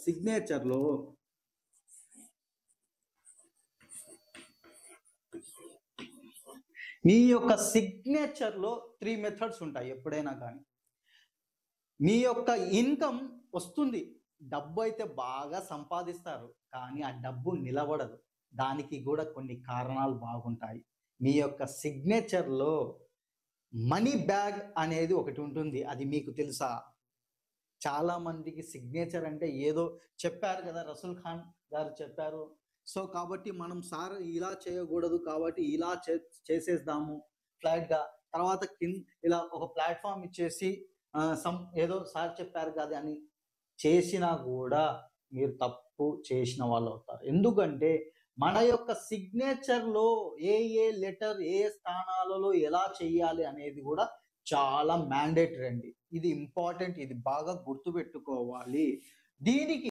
సిగ్నేచర్లో మీ యొక్క సిగ్నేచర్లో 3 మెథడ్స్ ఉంటాయి ఎప్పుడైనా కానీ. మీ యొక్క ఇన్కమ్ వస్తుంది, డబ్బు అయితే బాగా సంపాదిస్తారు, కానీ ఆ డబ్బు నిలబడదు. దానికి కూడా కొన్ని కారణాలు బాగుంటాయి. మీ యొక్క సిగ్నేచర్లో మనీ బ్యాగ్ అనేది ఒకటి ఉంటుంది. అది మీకు తెలుసా? చాలా మందికి సిగ్నేచర్ అంటే ఏదో చెప్పారు కదా, రసూల్ ఖాన్ గారు చెప్పారు. సో కాబట్టి మనం సార్ ఇలా చేయకూడదు కాబట్టి ఇలా చేసేద్దాము ఫ్లాట్గా. తర్వాత ఇలా ఒక ప్లాట్ఫామ్ ఇచ్చేసి ఏదో సార్ చెప్పారు కదా అని చేసినా కూడా మీరు తప్పు చేసిన వాళ్ళు అవుతారు. ఎందుకంటే మన యొక్క సిగ్నేచర్లో ఏ లెటర్ ఏ స్థానాలలో ఎలా చేయాలి అనేది కూడా చాలా మ్యాండేటరీ అండి. ఇది ఇంపార్టెంట్, ఇది బాగా గుర్తుపెట్టుకోవాలి. దీనికి